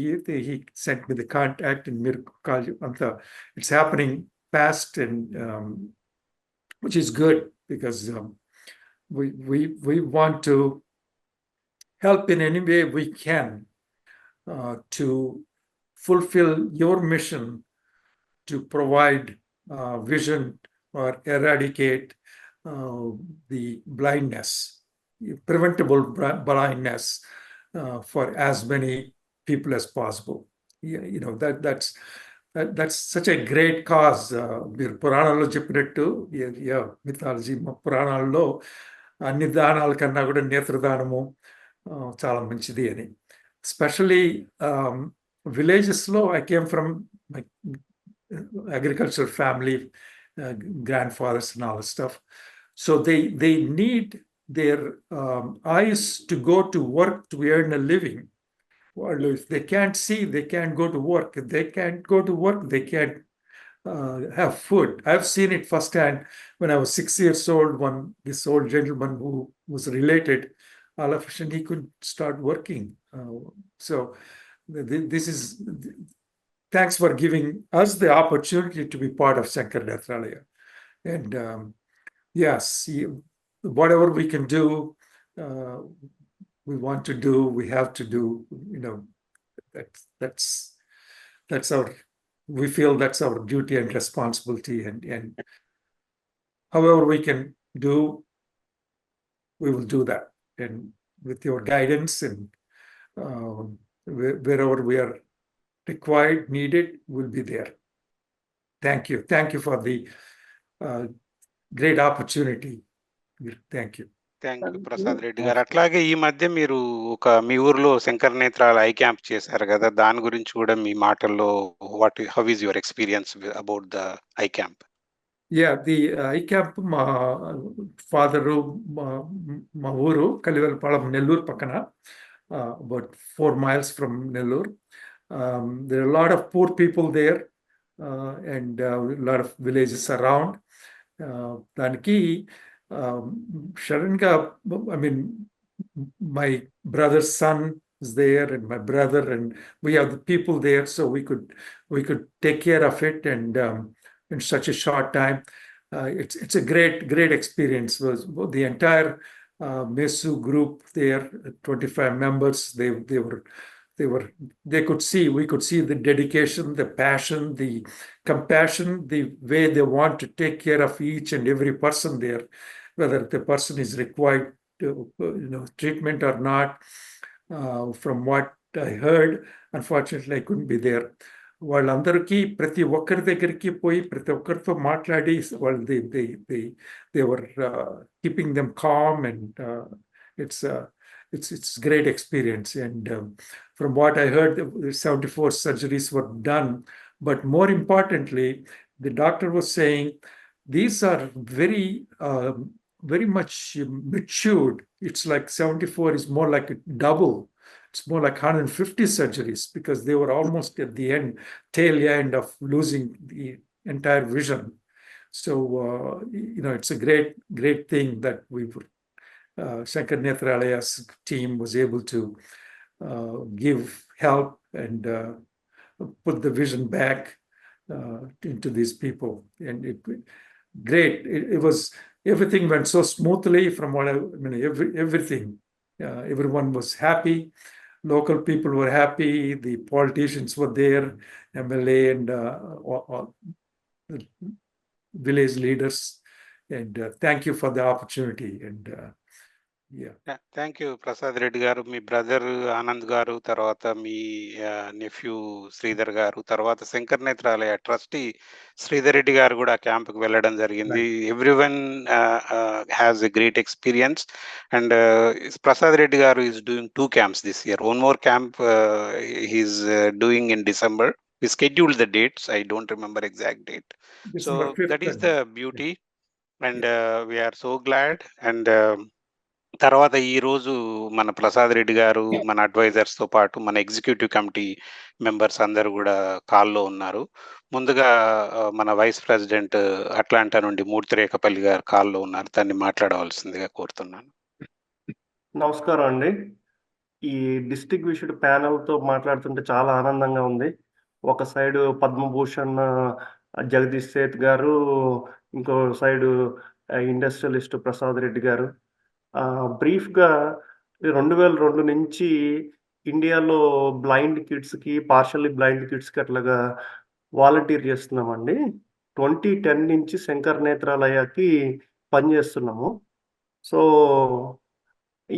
he sent me the contact and మీరు call అంతా it's happening fast, and which is good because we want to help in any way we can to fulfill your mission to provide vision or eradicate the blindness, preventable blindness for as many people as possible. That's such a great cause. మీరు పురాణాల్లో చెప్పినట్టు, mythology పురాణాల్లో అన్ని దానాల కన్నా కూడా నేత్రదానము చాలా మంచిది అని. Especially villages-లో, I came from my agricultural family, grandfathers and all that stuff. So they need their eyes to go to work to earn a living. Well, if they can't see, they can't go to work. If they can't go to work, they can't have food. I've seen it firsthand when I was 6 years old. When this old gentleman who was related, all of a sudden he could start working. So this is thanks for giving us the opportunity to be part of Shankar Nethralaya. And yes, whatever we can do, we want to do, we have to do. That's our. We feel that's our duty and responsibility, and however we can do, we will do that. And with your guidance and wherever we are required, needed, we'll be there. Thank you. Thank you for the great opportunity. Thank you. Thank you Prasad Reddy గారు. అట్లాగే ఈ మధ్య మీరు మీ ఊర్లో Shankara నేత్రాల I camp చేశారు కదా, దాని గురించి కూడా మీ మాటల్లో how is your experience about the I camp? Yeah, the I camp, మా ఫాదరు మా ఊరు కలివెలపాళెం, నెల్లూరు పక్కన, about 4 miles from Nellore. There are a lot of poor people there, and a lot of villages around. దానికి suddenగా, I mean, my brother's son is there and my brother, and we have the people there, so we could take care of it, and in such a short time. It's a great experience. Was the entire Mesu group there, 25 members. They could see, we could see the dedication, the passion, the compassion, the way they want to take care of each and every person there, whether the person is required to, treatment or not. From what I heard, unfortunately I couldn't be there. వాళ్ళందరికీ ప్రతి ఒక్కరి దగ్గరికి పోయి ప్రతి ఒక్కరితో మాట్లాడి వాళ్ళు they were keeping them calm, and it's great experience. And from what I heard, 74 surgeries were done, but more importantly, the doctor was saying these are very much matured. It's like 74 is more like a double. It's more like 150 surgeries, because they were almost at the tail end of losing the entire vision. So, it's a great thing that Shankar Nethralaya's team was able to give help and put the vision back into these people. And it was, everything went so smoothly from what everything. Everyone was happy. Local people were happy. The politicians were there, MLA and all the village leaders. And thank you for the opportunity. And thank you Prasad Reddy గారు. మీ brother Anand గారు, తర్వాత మీ nephew Sridhar గారు, తర్వాత Shankar Netralaya trustee Sridhar Reddy గారు కూడా క్యాంప్కి వెళ్ళడం జరిగింది. Everyone has a great experience. And Prasad Reddy గారు is doing 2 camps this year. One more camp he's doing in December. We scheduled the dates. I don't remember exact date. So that is the beauty, and we are so glad. And తర్వాత ఈ రోజు మన ప్రసాద్ రెడ్డి గారు, మన advisors తో పాటు మన executive committee members అందరూ కూడా కాల్లో ఉన్నారు. ముందుగా మన వైస్ ప్రెసిడెంట్ అట్లాంటా నుండి మూర్తిరేఖపల్లి గారు కాల్లో ఉన్నారు. దాన్ని మాట్లాడవలసిందిగా కోరుతున్నాను. నమస్కారం అండి. ఈ డిస్టింగ్విష్డ్ ప్యానెల్ తో మాట్లాడుతుంటే చాలా ఆనందంగా ఉంది. ఒక సైడు పద్మభూషణ్ జగదీష్ సేత్ గారు, ఇంకో సైడు ఇండస్ట్రియలిస్ట్ ప్రసాద్ రెడ్డి గారు. బ్రీఫ్గా 2002 నుంచి ఇండియాలో బ్లైండ్ కిడ్స్కి, పార్షల్లీ బ్లైండ్ కిడ్స్కి అట్లాగా వాలంటీర్ చేస్తున్నామండి. 2010 నుంచి శంకర్ నేత్రాలయకి పనిచేస్తున్నాము. సో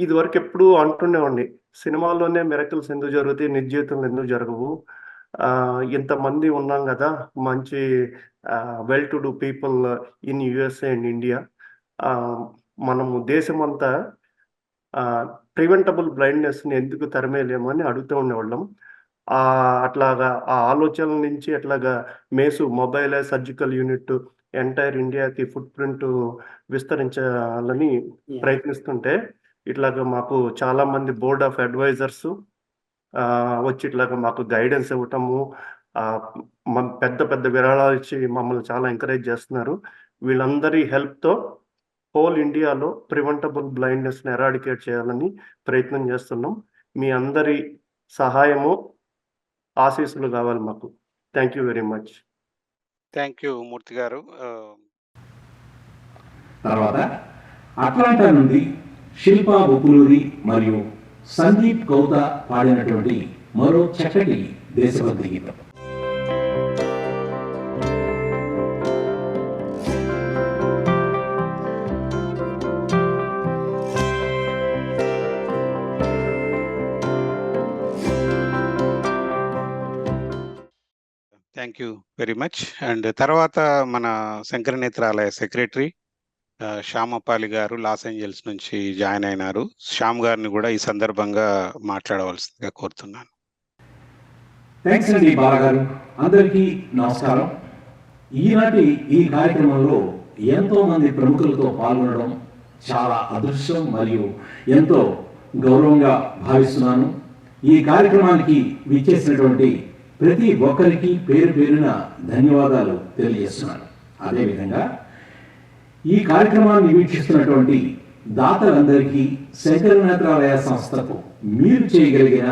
ఇదివరకు ఎప్పుడు అంటుండేవండి, సినిమాల్లోనే మిరకల్స్ ఎందుకు జరుగుతాయి, నిజ జీవితంలో ఎందుకు జరగవు, ఇంతమంది ఉన్నాం కదా మంచి well to do people in USA and India, మనము దేశమంతా ప్రివెంటబుల్ బ్లైండ్నెస్ని ఎందుకు తరిమేయలేమని అడుగుతూ ఉండేవాళ్ళం. అట్లాగా ఆ ఆలోచనల నుంచి అట్లాగా మేసు మొబైల్ సర్జికల్ యూనిట్ ఎంటైర్ ఇండియాకి ఫుట్ ప్రింట్ విస్తరించాలని ప్రయత్నిస్తుంటే, ఇట్లాగా మాకు చాలా మంది బోర్డ్ ఆఫ్ అడ్వైజర్స్ వచ్చి ఇట్లాగా మాకు గైడెన్స్ ఇవ్వటము, పెద్ద పెద్ద విరాళాలు ఇచ్చి మమ్మల్ని చాలా ఎంకరేజ్ చేస్తున్నారు. వీళ్ళందరి హెల్ప్తో హోల్ ఇండియాలో ప్రివెంటబుల్ బ్లైండ్నెస్ని ఎరాడికేట్ చేయాలని ప్రయత్నం చేస్తున్నాం. మీ అందరి సహాయము ఆశీస్సులు కావాలి మాకు. Thank you very much. Thank you Murthy గారు. తర్వాత అట్లాంటా నుండి శిల్పా బొప్పులూరి మరియు సందీప్ కౌత పాడినటువంటి మరో చక్కటి దేశభక్తి గీతం. Thank you very much. And తర్వాత మన శంకర నేత్రాలయ సెక్రటరీ శ్యామపాలి గారు లాస్ ఏంజల్స్ నుంచి జాయిన్ అయినారు. శ్యామ్ గారిని కూడా ఈ సందర్భంగా మాట్లాడవలసిందిగా కోరుతున్నాను. థ్యాంక్స్ అండి బాలగారు. అందరికీ నమస్కారం. ఈనాటి ఈ కార్యక్రమంలో ఎంతో మంది ప్రముఖులతో పాల్గొనడం చాలా అదృష్టం మరియు ఎంతో గౌరవంగా భావిస్తున్నాను. ఈ కార్యక్రమానికి విచ్చేసినటువంటి ప్రతి ఒక్కరికి పేరు పేరున ధన్యవాదాలు తెలియజేస్తున్నాను. అదేవిధంగా ఈ కార్యక్రమాన్ని వీక్షిస్తున్నటువంటి దాతలందరికీ శంకర నేత్రాలయ సంస్థకు మీరు చేయగలిగిన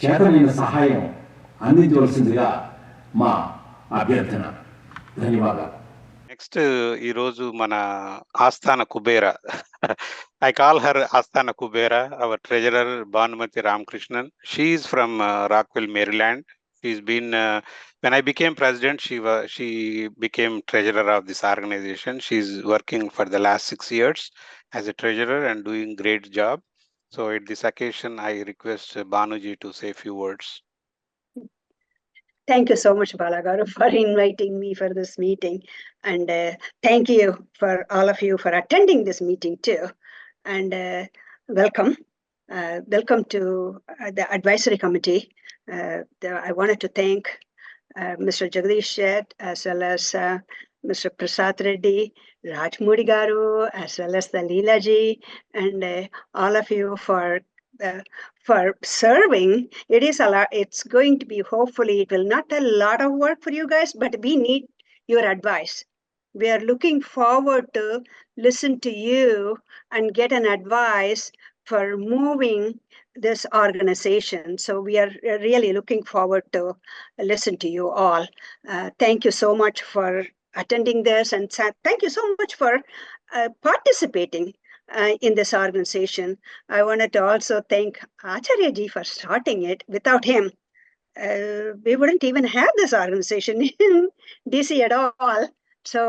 చేతనైన సహాయం అందించవలసిందిగా మా అభ్యర్థన. ధన్యవాదాలు. నెక్స్ట్ ఈరోజు మన ఆస్థాన కుబేర, ఐ కాల్ హర్ ఆస్థాన Kubera, our treasurer Bhanumathi Ramakrishnan. She is from Rockville, Maryland. She's been when I became president, she became treasurer of this organization. She's working for the last 6 years as a treasurer and doing great job. So at this occasion, I request Banuji to say a few words. Thank you so much, Balagaru, for inviting me for this meeting. And thank you for all of you for attending this meeting too. And welcome. Welcome to the advisory committee. I wanted to thank Mr. Jagdish Shet, as well as Mr. Prasad Reddy, Rajmoody Garu, as well as the Leela ji, and all of you for serving. It is a lot. It's going to be, hopefully, it will not a lot of work for you guys, but we need your advice. We are looking forward to listen to you and get an advice for moving this organization. So we are really looking forward to listen to you all. Thank you so much for attending this, and thank you so much for participating in this organization. I wanted to also thank Acharya ji for starting it. Without him, we wouldn't even have this organization in DC at all. So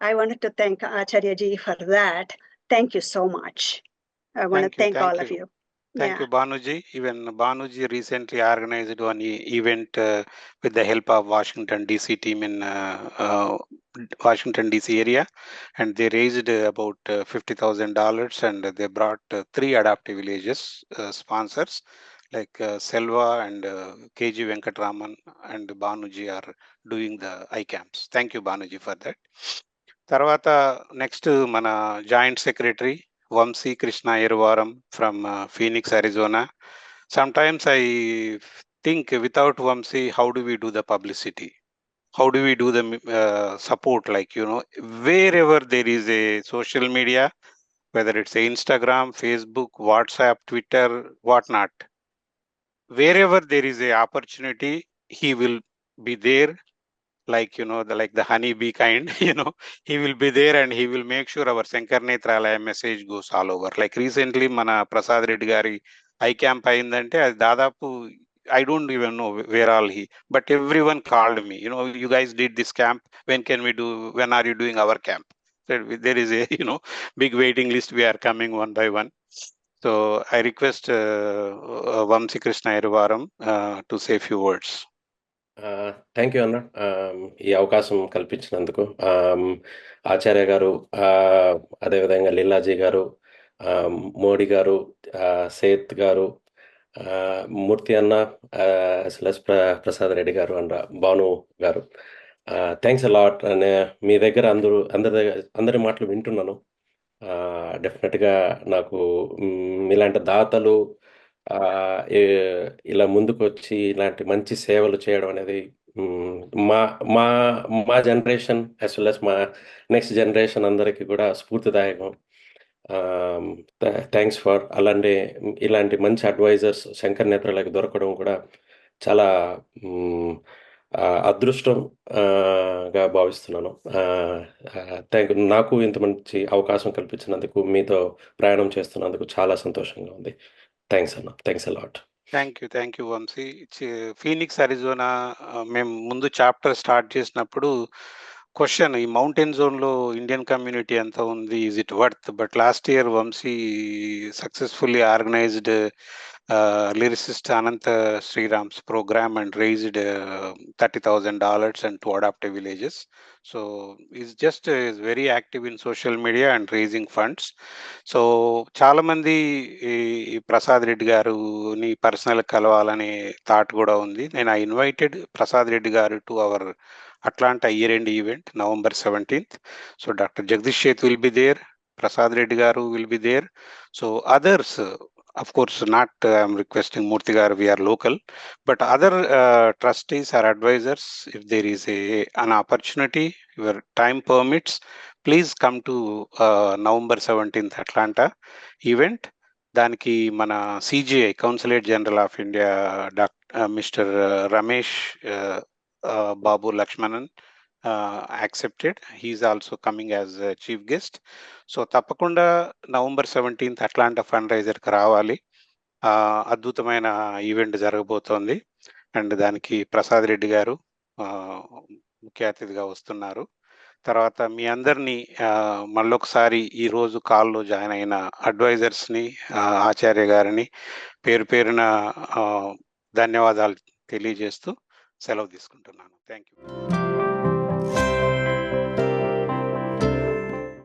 I wanted to thank Acharya ji for that. Thank you so much. I want to thank all of you. Thank you, Banuji. Even Banuji recently organized one event with the help of Washington DC team in Washington DC area, and they raised about $50,000, and they brought 3 adaptive villages sponsors like Selva and KG Venkatraman and Banuji are doing the iCamps. Thank you, Banuji, for that. Tarvata next mana joint secretary Vamsi Krishna Irvaram from Phoenix, Arizona. Sometimes I think without Vamsi, how do we do the publicity? How do we do the support? Like, you know, wherever there is a social media, whether it's Instagram, Facebook, WhatsApp, Twitter, whatnot, wherever there is a opportunity, he will be there. Like, you know, like the honeybee kind, you know, he will be there and he will make sure our Shankar Netralaya message goes all over. Like recently, mana Prasad Reddy gari iCamp ayindante, dadapu I don't even know where all he, but everyone called me, you know, you guys did this camp, when are you doing our camp? So there is a, you know, big waiting list. We are coming one by one. So I request Vamsi Krishna Irvaram to say a few words. Thank you అన్న, ఈ అవకాశం కల్పించినందుకు. ఆచార్య గారు, అదేవిధంగా లీలాజీ గారు, మోడీ గారు, Seth గారు, మూర్తి అన్న, ఎస్ఎల్ఎస్ ప్రసాద్ రెడ్డి గారు అండ్ భాను గారు, థ్యాంక్స్ అలాట్. మీ దగ్గర అందరి మాటలు వింటున్నాను. డెఫినెట్గా నాకు ఇలాంటి దాతలు ఇలా ముందుకు వచ్చి ఇలాంటి మంచి సేవలు చేయడం అనేది మా మా మా జనరేషన్ యాజ్ వెల్ యాజ్ మా నెక్స్ట్ జనరేషన్ అందరికీ కూడా స్ఫూర్తిదాయకం. థ్యాంక్స్ ఫర్ ఇలాంటి మంచి అడ్వైజర్స్ శంకర్ నేత్రాలయకి దొరకడం కూడా చాలా అదృష్టం గా భావిస్తున్నాను. నాకు ఇంత మంచి అవకాశం కల్పించినందుకు, మీతో ప్రయాణం చేస్తున్నందుకు చాలా సంతోషంగా ఉంది. థ్యాంక్స్ అన్న. Thanks a lot. Thank you Vamshi. Phoenix Arizona మేము ముందు చాప్టర్ స్టార్ట్ చేసినప్పుడు క్వశ్చన్, ఈ మౌంటైన్ జోన్లో ఇండియన్ కమ్యూనిటీ ఎంత ఉంది, is it worth? But last year Vamshi successfully organized lyricist Ananta Sriram's program and raised $30,000 and 2 adoptive villages. So he's just is very active in social media and raising funds. So చాలా మంది ఈ Prasad Reddy గారుని personal కలవాలనే thought కూడా ఉంది. నేను I invited Prasad Reddy గారు to our Atlanta year-end event, November 17th. So Dr. Jagdish Sheth will be there, Prasad Reddy garu will be there. So others, of course, not I'm requesting Murthy garu, we are local, but other trustees or advisors, if there is an opportunity, your time permits, please come to November 17th Atlanta event. దానికి మన CGI, Consulate General of India, Mr. Ramesh Babu Lakshmanan accepted. He is also coming as a chief guest. So తప్పకుండా November 17th Atlanta fund రైజర్కి రావాలి. అద్భుతమైన event జరగబోతోంది. And దానికి ప్రసాద్ రెడ్డి గారు ముఖ్య అతిథిగా వస్తున్నారు. తర్వాత మీ అందరినీ మళ్ళొకసారి ఈరోజు కాల్లో జాయిన్ అయిన అడ్వైజర్స్ని, ఆచార్య గారిని పేరు పేరున ధన్యవాదాలు తెలియజేస్తూ సెలవు తీసుకుంటున్నాను. Thank you.